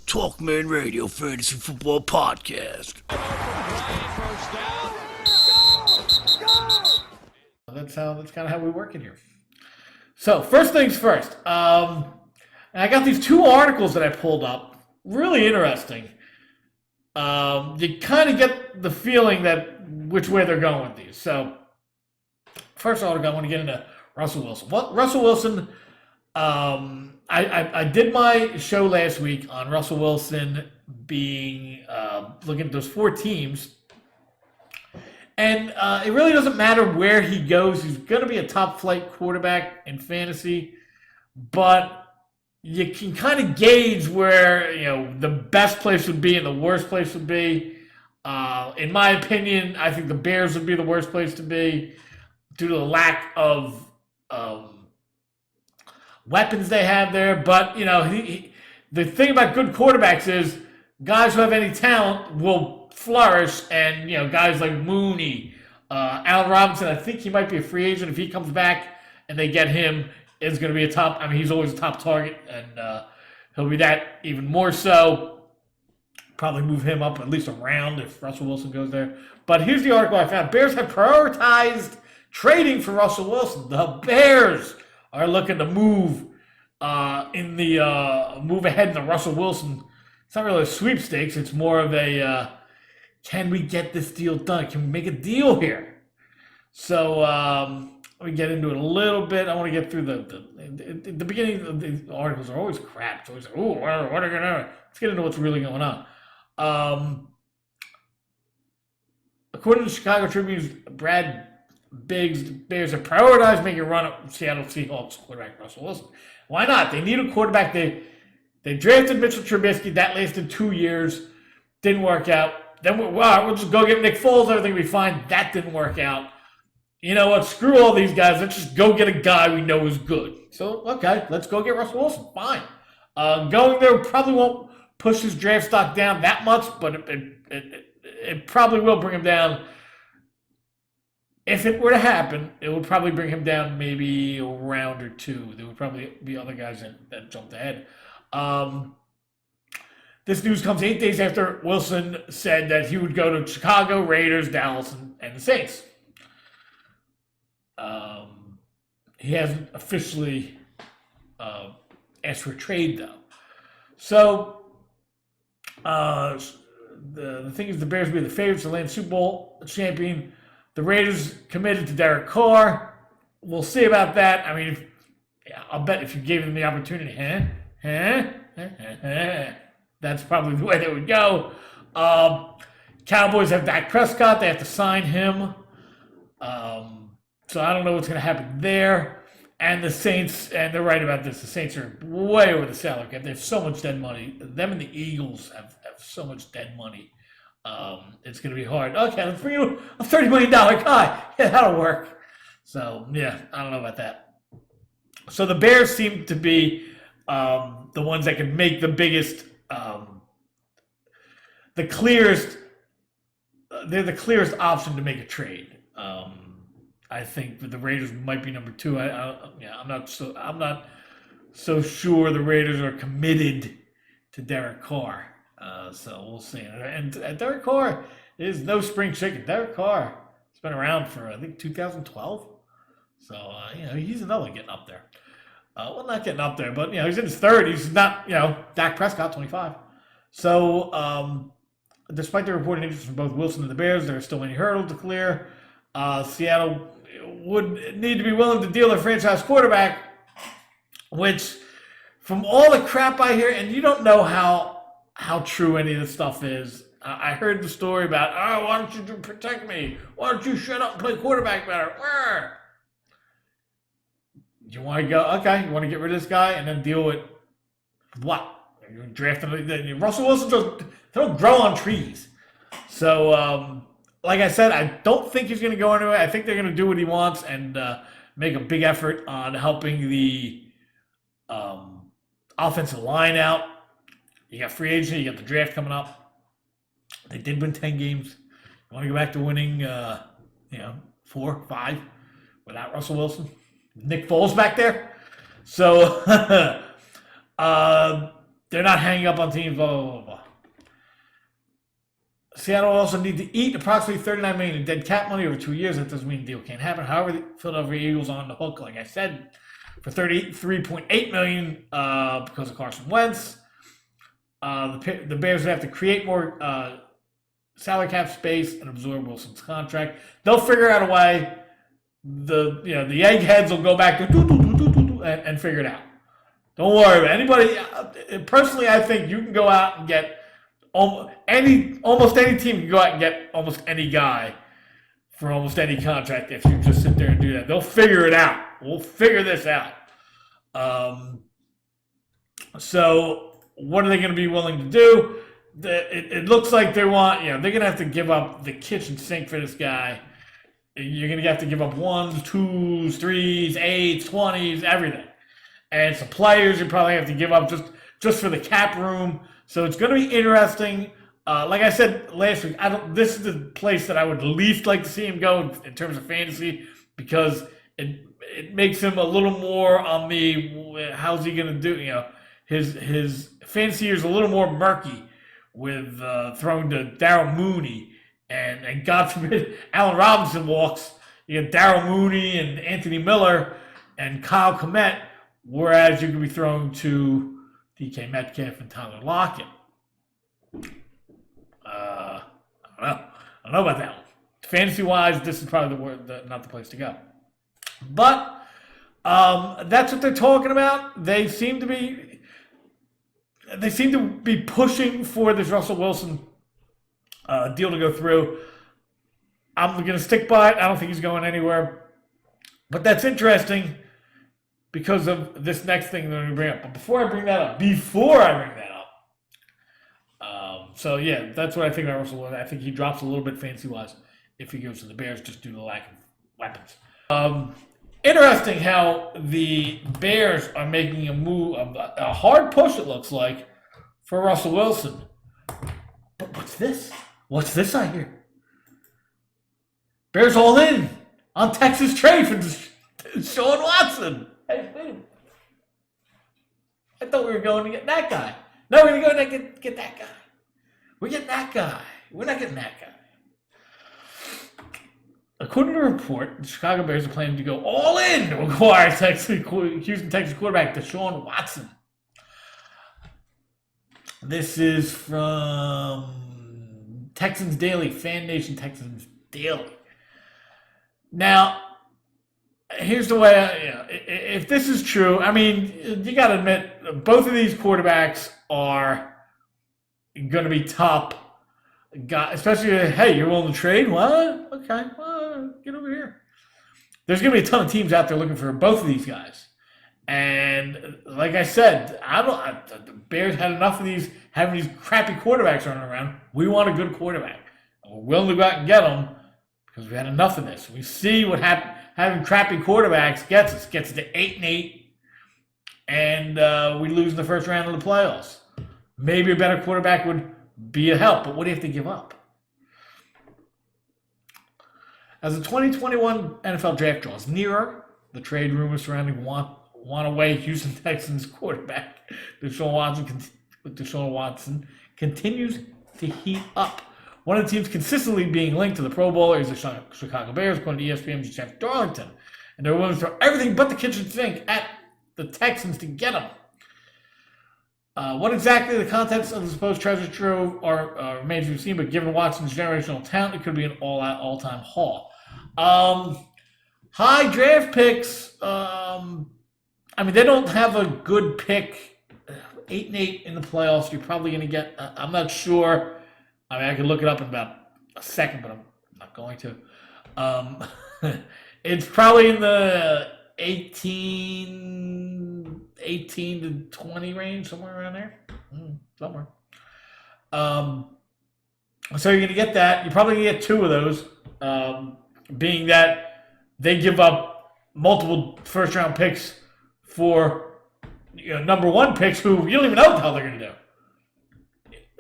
TalkManRadio Fantasy Football Podcast. That's kind of how we work in here. So first things first. I got these two articles that I pulled up. Really interesting. You kind of get the feeling that which way they're going with these. So first article, I want to get into Russell Wilson. Well, Russell Wilson. I did my show last week on Russell Wilson being looking at those four teams. And it really doesn't matter where he goes. He's going to be a top flight quarterback in fantasy. But you can kind of gauge where, the best place would be and the worst place would be. In my opinion, I think the Bears would be the worst place to be due to the lack of weapons they have there. But, the thing about good quarterbacks is guys who have any talent will flourish. And, guys like Mooney, Allen Robinson, I think he might be a free agent. If he comes back and they get him, is going to be a top. He's always a top target, and he'll be that even more so. Probably move him up at least a round if Russell Wilson goes there. But here's the article I found. Bears have prioritized trading for Russell Wilson. The Bears are looking to move move ahead in the Russell Wilson. It's not really a sweepstakes. It's more of a can we get this deal done? Can we make a deal here? So let me get into it a little bit. I want to get through the beginning of the articles are always crap. It's always like, oh, what are going to? Let's get into what's really going on. According to the Chicago Tribune's Brad Biggs, the Bears have prioritized making a run at Seattle Seahawks quarterback Russell Wilson. Why not? They need a quarterback. They drafted Mitchell Trubisky. That lasted 2 years. Didn't work out. Then we'll just go get Nick Foles. Everything will be fine. That didn't work out. You know what? Screw all these guys. Let's just go get a guy we know is good. So, okay, let's go get Russell Wilson. Fine. Going there probably won't push his draft stock down that much, but it probably will bring him down. If it were to happen, it would probably bring him down maybe a round or two. There would probably be other guys that jumped ahead. This news comes 8 days after Wilson said that he would go to Chicago, Raiders, Dallas, and the Saints. He hasn't officially asked for a trade, though. So, the thing is, the Bears will be the favorites to land Super Bowl champion. The Raiders committed to Derek Carr. We'll see about that. I'll bet if you gave them the opportunity, that's probably the way they would go. Cowboys have Dak Prescott. They have to sign him. So I don't know what's going to happen there. And the Saints, and they're right about this, the Saints are way over the salary cap. They have so much dead money. Them and the Eagles have so much dead money. It's going to be hard. Okay, let's bring you a $30 million guy. Yeah, that'll work. So, yeah, I don't know about that. So the Bears seem to be the ones that can make the biggest, the clearest, they're the clearest option to make a trade. I think that the Raiders might be number two. I'm not so sure the Raiders are committed to Derek Carr. So we'll see. And Derek Carr is no spring chicken. Derek Carr has been around for, I think, 2012. So, he's another getting up there. Well, not getting up there, but, he's in his 30s. He's not, Dak Prescott, 25. So, despite the reported interest from both Wilson and the Bears, there are still many hurdles to clear. Seattle would need to be willing to deal their franchise quarterback, which, from all the crap I hear, and you don't know how true any of this stuff is. I heard the story about, why don't you protect me? Why don't you shut up and play quarterback better? You want to go, okay, you want to get rid of this guy and then deal with what? You're drafting Russell Wilson, they don't grow on trees. So, like I said, I don't think he's going to go anywhere. I think they're going to do what he wants and make a big effort on helping the offensive line out. You got free agency, you got the draft coming up. They did win 10 games. You want to go back to winning, 4, 5 without Russell Wilson? Nick Foles back there? So, they're not hanging up on teams, blah, blah, blah, blah. Seattle will also need to eat approximately $39 million in dead cap money over 2 years. That doesn't mean the deal can't happen. However, the Philadelphia Eagles are on the hook, like I said, for $33.8 million because of Carson Wentz. The Bears would have to create more salary cap space and absorb Wilson's contract. They'll figure out a way. The eggheads will go back to and figure it out. Don't worry about anybody. Personally, I think you can go out and get almost any team can go out and get almost any guy for almost any contract if you just sit there and do that. They'll figure it out. We'll figure this out. So what are they going to be willing to do? It looks like they want, they're going to have to give up the kitchen sink for this guy. You're going to have to give up 1s, 2s, 3s, 8s, 20s, everything. And some players you probably have to give up just for the cap room. So it's going to be interesting. Like I said last week, this is the place that I would least like to see him go in terms of fantasy because it makes him a little more on the how's he going to do. His fantasy year is a little more murky with throwing to Darryl Mooney and God forbid Allen Robinson walks. You get Darryl Mooney and Anthony Miller and Kyle Kmet, whereas you could be throwing to DK Metcalf and Tyler Lockett. I don't know about that one. Fantasy-wise, this is probably not the place to go. But that's what they're talking about. They seem to be pushing for this Russell Wilson deal to go through. I'm going to stick by it. I don't think he's going anywhere. But that's interesting because of this next thing that I'm going to bring up. But before I bring that up, so yeah, that's what I think about Russell Wilson. I think he drops a little bit fantasy-wise if he goes to the Bears just due to the lack of weapons. Interesting how the Bears are making a hard push, it looks like, for Russell Wilson. But what's this? What's this I hear? Bears all in on Texas trade for Deshaun Watson. Hey, wait a minute. I thought we were going to get that guy. No, we're going to go and get that guy. We're getting that guy. We're not getting that guy. According to a report, the Chicago Bears are planning to go all in to acquire Houston Texans quarterback Deshaun Watson. This is from Texans Daily, Fan Nation Texans Daily. Now, here's the way, if this is true, I mean, you got to admit, both of these quarterbacks are going to be top guys, especially, hey, you're willing to trade? What? Okay, well, get over here. There's going to be a ton of teams out there looking for both of these guys. And like I said, the Bears had enough of having these crappy quarterbacks running around. We want a good quarterback. And we're willing to go out and get them because we had enough of this. We see what having crappy quarterbacks gets us. Gets us to 8-8, and we lose in the first round of the playoffs. Maybe a better quarterback would be a help, but what do you have to give up? As the 2021 NFL Draft draws nearer, the trade rumors surrounding one-away Houston Texans quarterback Deshaun Watson continues to heat up. One of the teams consistently being linked to the Pro Bowler is the Chicago Bears, according to ESPN's Jeff Darlington. And they're willing to throw everything but the kitchen sink at the Texans to get them. What exactly the contents of the supposed treasure trove remains to be seen, but given Watson's generational talent, it could be an all-time haul. High draft picks, I mean, they don't have a good pick. 8-8 in the playoffs, you're probably going to get, I'm not sure. I mean, I could look it up in about a second, but I'm not going to. It's probably in the 18 to 20 range, somewhere around there. Somewhere. So you're going to get that. You're probably going to get two of those, being that they give up multiple first-round picks for number one picks who you don't even know what the hell they're going to do.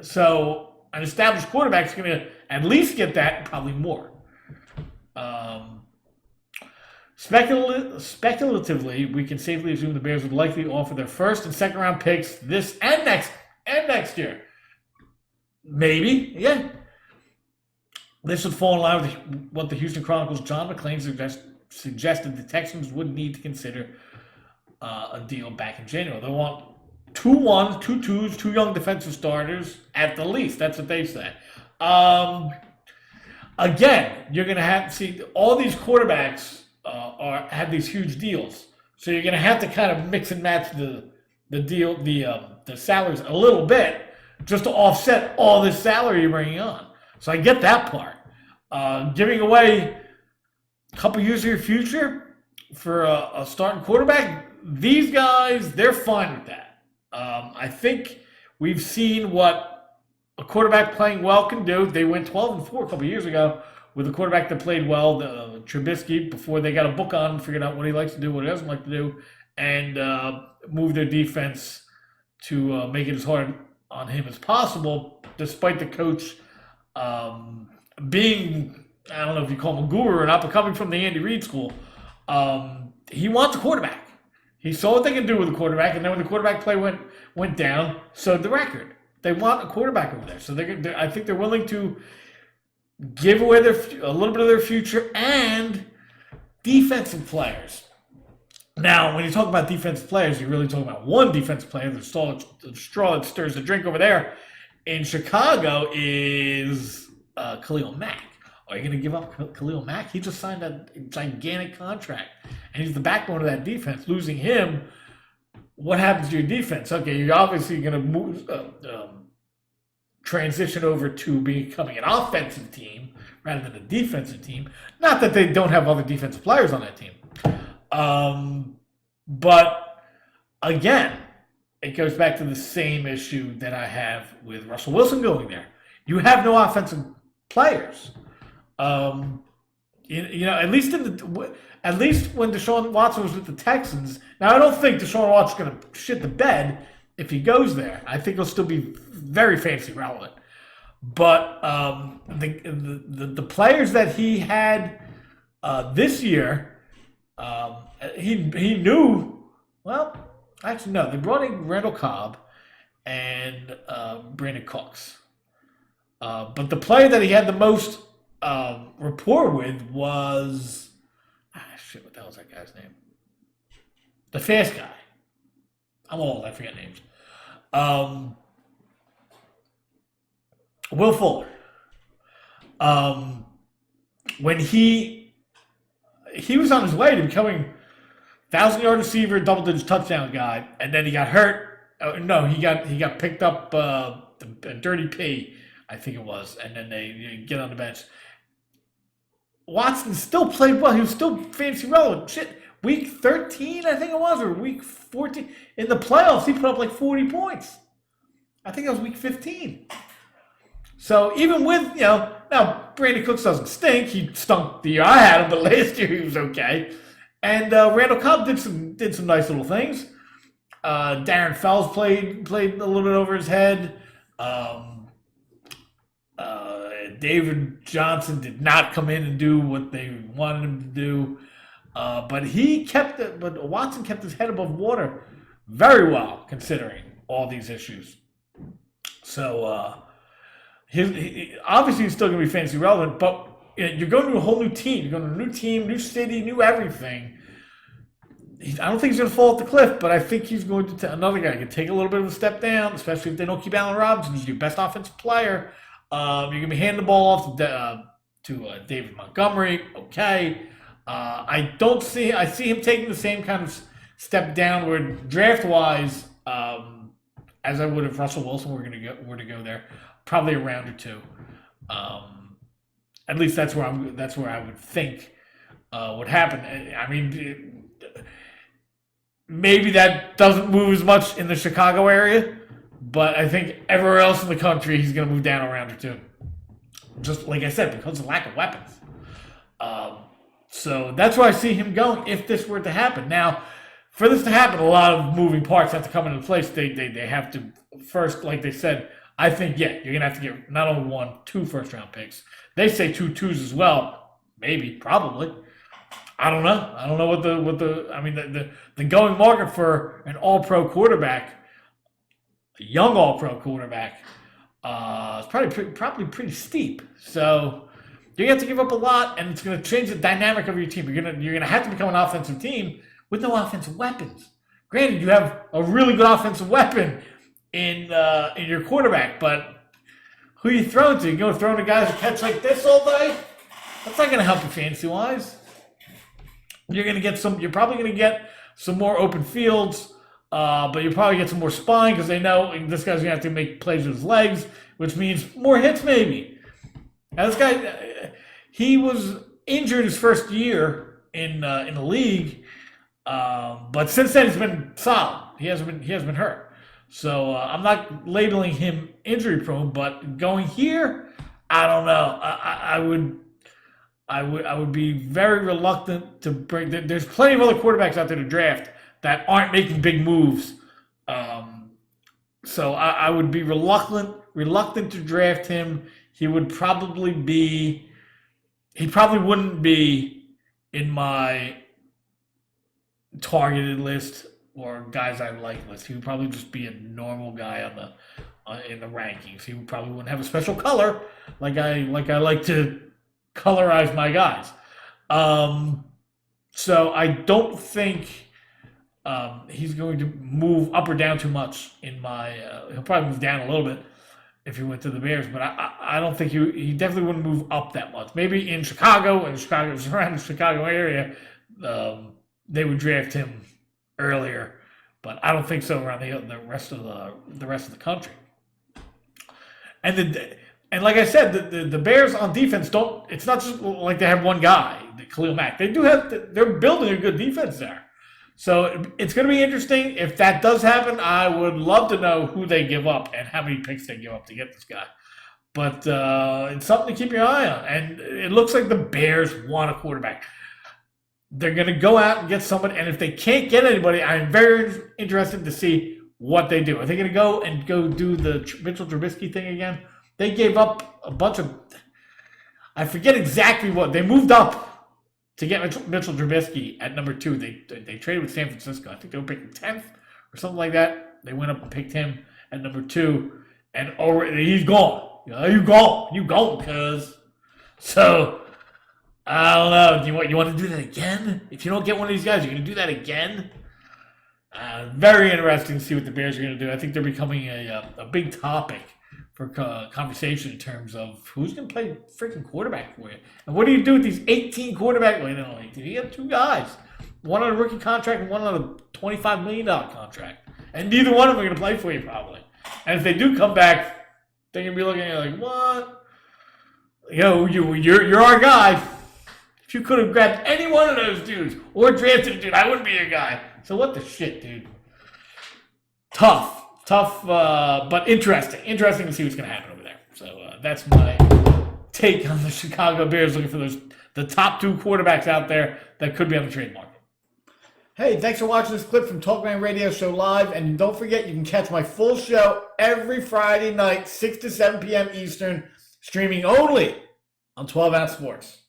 So an established quarterback is going to at least get that, and probably more. Speculatively, we can safely assume the Bears would likely offer their first and second round picks this and next year. Maybe, yeah. This would fall in line with what the Houston Chronicles' John McClain suggested the Texans would need to consider a deal back in January. They want 2 1s, 2 2s, 2 young defensive starters at the least. That's what they say. Again, you're going to have to see all these quarterbacks have these huge deals, so you're going to have to kind of mix and match the salaries a little bit just to offset all this salary you're bringing on. So I get that part. Giving away a couple years of your future for a starting quarterback, these guys, they're fine with that. I think we've seen what a quarterback playing well can do. They went 12-4 a couple years ago with a quarterback that played well, Trubisky, before they got a book on him, figured out what he likes to do, what he doesn't like to do, and moved their defense to make it as hard on him as possible, despite the coach being, I don't know if you call him a guru or not, but coming from the Andy Reid school. He wants a quarterback. He saw what they could do with a quarterback, and then when the quarterback play went down, so did the record. They want a quarterback over there. So I think they're willing to give away a little bit of their future and defensive players. Now, when you talk about defensive players, you're really talking about one defensive player. The straw that stirs the drink over there in Chicago is Khalil Mack. Are you going to give up Khalil Mack? He just signed a gigantic contract, and he's the backbone of that defense. Losing him, what happens to your defense? Okay, you're obviously going to move, transition over to becoming an offensive team rather than a defensive team. Not that they don't have other defensive players on that team. But again, it goes back to the same issue that I have with Russell Wilson going there. You have no offensive players. At least when Deshaun Watson was with the Texans. Now, I don't think Deshaun Watson's going to shit the bed if he goes there. I think he'll still be very fantasy relevant. But the players that he had this year, he knew. Well, actually, no. They brought in Randall Cobb and Brandon Cooks. But the player that he had the most rapport with was what the hell was that guy's name? The fast guy. I'm old, I forget names. Will Fuller. When he was on his way to becoming 1,000-yard receiver, double-digit touchdown guy, and then he got hurt. He got picked up a dirty P, I think it was, and then they get on the bench. Watson still played well. He was still fantasy relevant. Shit, week 13, I think it was, or week 14. In the playoffs, he put up like 40 points. I think it was week 15. So even with, now Brandon Cooks doesn't stink. He stunk the year I had him, but last year he was okay. And Randall Cobb did some nice little things. Darren Fells played a little bit over his head. David Johnson did not come in and do what they wanted him to do, but Watson kept his head above water very well, considering all these issues. So obviously he's still going to be fantasy relevant, but you're going to a whole new team. You're going to a new team, new city, new everything. I don't think he's going to fall off the cliff, but I think he's going to another guy can take a little bit of a step down, especially if they don't keep Allen Robinson. He's your best offensive player. You're going to be handing the ball off to David Montgomery. Okay. I see him taking the same kind of step downward draft-wise as I would if Russell Wilson were to go there, probably a round or two. At least that's where I would think would happen. I mean, maybe that doesn't move as much in the Chicago area. But I think everywhere else in the country, he's going to move down a round or two. Just like I said, because of lack of weapons. So that's where I see him going if this were to happen. Now, for this to happen, a lot of moving parts have to come into place. They have to first, like they said, I think, you're going to have to get not only 2 first-round picks. They say 2 2s as well. Maybe, probably. I don't know. I don't know what the I mean the going market for an All-Pro quarterback, a young All-Pro quarterback, is probably pretty steep. So you have to give up a lot, and it's going to change the dynamic of your team. You're gonna have to become an offensive team with no offensive weapons. Granted, you have a really good offensive weapon in your quarterback, but who are you throwing to? You going to throw to guys who catch like this all day? That's not going to help you fantasy wise. You're probably going to get some more open fields, but you'll probably get some more spine because they know this guy's going to have to make plays with his legs, which means more hits maybe. Now this guy, he was injured his first year in the league, but since then he's been solid. He hasn't been hurt. So I'm not labeling him injury prone, but going here, I don't know. I would be very reluctant to bring. There's plenty of other quarterbacks out there to draft that aren't making big moves. So I would be reluctant to draft him. He probably wouldn't be in my targeted list or guys I like list. He would probably just be a normal guy in the rankings. He probably wouldn't have a special color like I like to colorize my guys. So I don't think he's going to move up or down too much in my. He'll probably move down a little bit if he went to the Bears, but I don't think he definitely wouldn't move up that much. Maybe in Chicago and surrounding Chicago area, they would draft him earlier, but I don't think so around the rest of the country. And like I said, the Bears on defense don't. It's not just like they have one guy, Khalil Mack. They're building a good defense there. So it's going to be interesting. If that does happen, I would love to know who they give up and how many picks they give up to get this guy. But it's something to keep your eye on. And it looks like the Bears want a quarterback. They're going to go out and get someone. And if they can't get anybody, I'm very interested to see what they do. Are they going to go do the Mitchell Trubisky thing again? They gave up a bunch of, I forget exactly what. They moved up to get Mitchell Trubisky at number 2. They traded with San Francisco. I think they were picking 10th or something like that. They went up and picked him at number 2. And already he's gone. You gone, cuz. So, I don't know. You want to do that again? If you don't get one of these guys, you're going to do that again? Very interesting to see what the Bears are going to do. I think they're becoming a big topic for conversation in terms of who's going to play freaking quarterback for you. And what do you do with these 18 quarterbacks? Wait, no, 18. You have 2 guys. One on a rookie contract and one on a $25 million contract. And neither one of them are going to play for you probably. And if they do come back, they're going to be looking at you like, what? You're our guy. If you could have grabbed any one of those dudes or drafted a dude, I wouldn't be your guy. So what the shit, dude? Tough, but interesting. Interesting to see what's going to happen over there. So that's my take on the Chicago Bears looking for the top 2 quarterbacks out there that could be on the trade market. Hey, thanks for watching this clip from TalkMan Radio Show Live. And don't forget, you can catch my full show every Friday night, 6 to 7 p.m. Eastern, streaming only on 12 Ounce Sports.